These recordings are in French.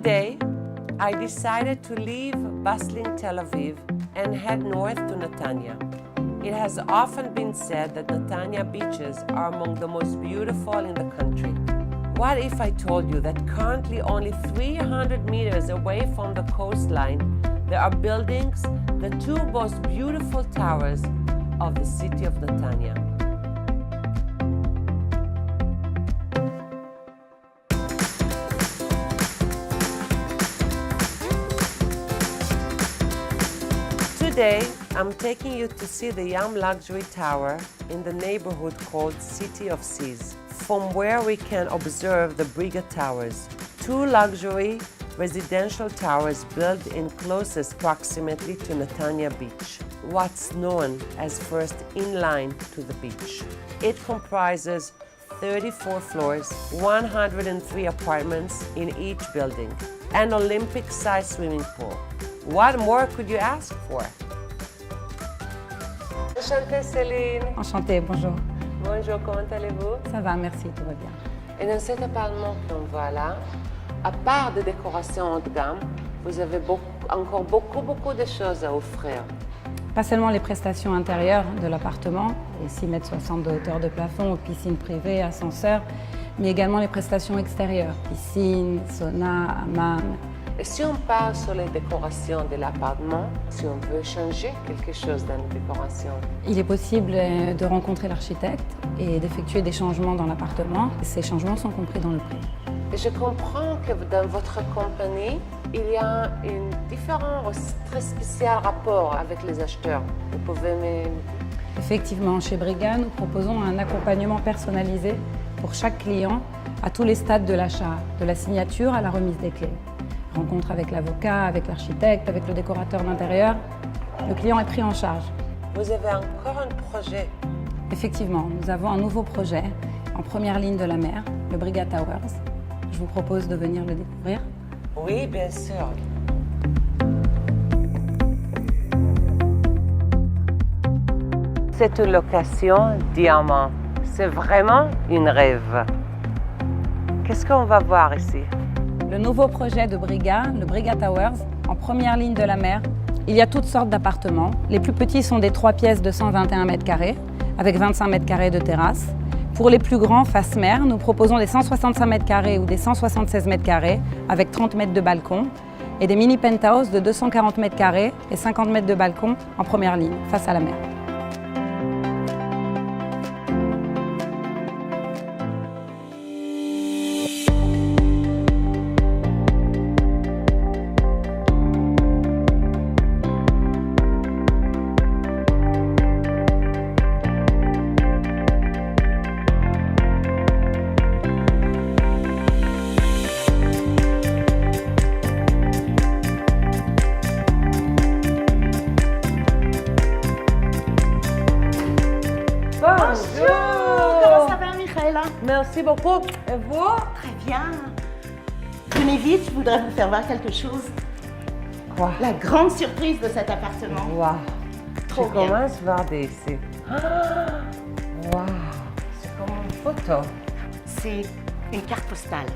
Today, I decided to leave bustling Tel Aviv and head north to Netanya. It has often been said that Netanya beaches are among the most beautiful in the country. What if I told you that currently only 300 meters away from the coastline, there are buildings, the two most beautiful towers of the city of Netanya. Today, I'm taking you to see the Yam Luxury Tower in the neighborhood called City of Seas, from where we can observe the Briga Towers, two luxury residential towers built in closest proximity to Netanya Beach, what's known as first in line to the beach. It comprises 34 floors, 103 apartments in each building, an Olympic-sized swimming pool. What more could you ask for? Enchantée Céline. Enchantée, bonjour. Bonjour, comment allez-vous? Ça va, merci, tout va bien. Et dans cet appartement qu'on voit là, à part des décorations haut de gamme, vous avez encore beaucoup de choses à offrir. Pas seulement les prestations intérieures de l'appartement, les 6,60 m de hauteur de plafond, piscine privée, ascenseur, mais également les prestations extérieures, piscine, sauna, hammam. Et si on parle sur les décorations de l'appartement, si on veut changer quelque chose dans les décorations? Il est possible de rencontrer l'architecte et d'effectuer des changements dans l'appartement. Ces changements sont compris dans le prix. Et je comprends que dans votre compagnie, il y a un différent, très spécial rapport avec les acheteurs. Vous pouvez me... Effectivement, chez Briga, nous proposons un accompagnement personnalisé pour chaque client à tous les stades de l'achat, de la signature à la remise des clés. Rencontre avec l'avocat, avec l'architecte, avec le décorateur d'intérieur. Le client est pris en charge. Vous avez encore un projet? Effectivement, nous avons un nouveau projet en première ligne de la mer, le Briga Towers. Je vous propose de venir le découvrir. Oui, bien sûr. C'est une location diamant. C'est vraiment un rêve. Qu'est-ce qu'on va voir ici? Le nouveau projet de Briga, le Briga Towers, en première ligne de la mer. Il y a toutes sortes d'appartements. Les plus petits sont des 3 pièces de 121 m², avec 25 m² de terrasse. Pour les plus grands, face mer, nous proposons des 165 m² ou des 176 m², avec 30 mètres de balcon, et des mini penthouse de 240 m² et 50 mètres de balcon en première ligne, face à la mer. Comment ça va, Michaela? Merci beaucoup. Et vous? Très bien. Venez vite, je voudrais vous faire voir quelque chose. Quoi? La grande surprise de cet appartement. Waouh! Trop Je bien. commence à voir ici. Waouh! C'est comme une photo. C'est une carte postale.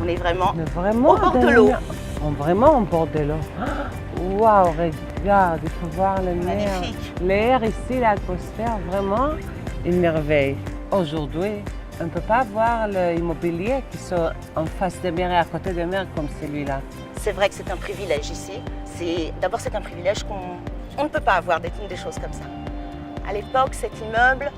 On est vraiment Mais vraiment, au bord de l'eau. Vraiment au bord de l'eau. Waouh, regarde, il faut voir le mer. Magnifique. L'air ici, l'atmosphère, vraiment une merveille. Aujourd'hui, on ne peut pas voir l'immobilier qui sont en face de mer et à côté de mer comme celui-là. C'est vrai que c'est un privilège ici. D'abord, c'est un privilège qu'on ne peut pas avoir des choses comme ça. À l'époque, cet immeuble,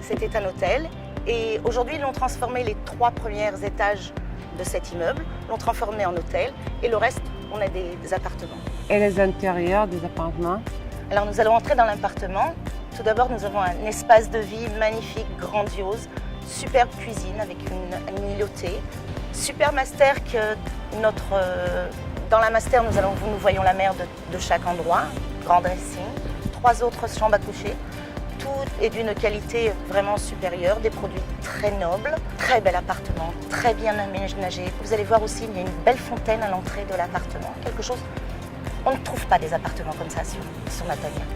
c'était un hôtel. Et aujourd'hui, ils l'ont transformé, les 3 premiers étages de cet immeuble, l'ont transformé en hôtel. Et le reste, on a des appartements. Et les intérieurs des appartements? Alors, nous allons entrer dans l'appartement. Tout d'abord, nous avons un espace de vie magnifique, grandiose. Superbe cuisine avec une milotée. Super master dans la master, nous voyons la mer de chaque endroit. Grand dressing. 3 autres chambres à coucher. Tout est d'une qualité vraiment supérieure, des produits très nobles. Très bel appartement, très bien aménagé. Vous allez voir aussi, il y a une belle fontaine à l'entrée de l'appartement. Quelque chose, on ne trouve pas des appartements comme ça sur Netanya.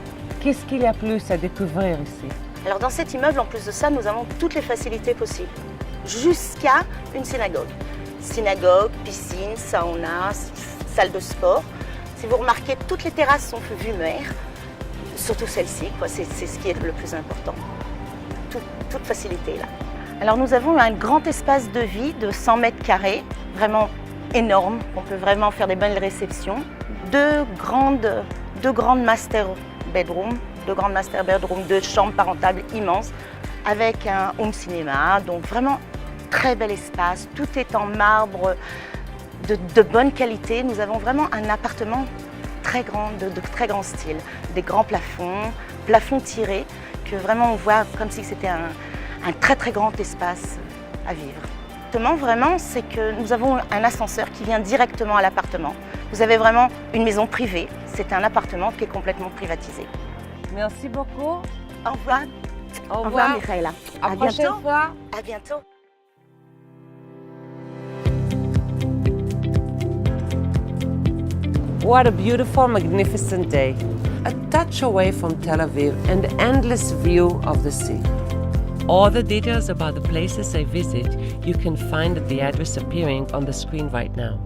Qu'est-ce qu'il y a plus à découvrir ici? Alors dans cet immeuble, en plus de ça, nous avons toutes les facilités possibles, jusqu'à une synagogue. synagogue, piscine, sauna, salle de sport. Si vous remarquez, toutes les terrasses sont vue mer, surtout celle-ci, c'est ce qui est le plus important. Toute facilité là. Alors nous avons un grand espace de vie de 100 mètres carrés, vraiment énorme, on peut vraiment faire des belles réceptions. Deux grandes master bedrooms, 2 chambres parentables immenses, avec un home cinéma, donc vraiment très bel espace, tout est en marbre de bonne qualité. Nous avons vraiment un appartement très grand, de très grand style, des grands plafonds tirés, que vraiment on voit comme si c'était un très grand espace à vivre. Vraiment, c'est que nous avons un ascenseur qui vient directement à l'appartement. Vous avez vraiment une maison privée, c'est un appartement qui est complètement privatisé. Merci beaucoup. Au revoir. Au revoir, Michaela. À prochaine fois. À bientôt. What a beautiful, magnificent day. A touch away from Tel Aviv and the endless view of the sea. All the details about the places I visit you can find at the address appearing on the screen right now.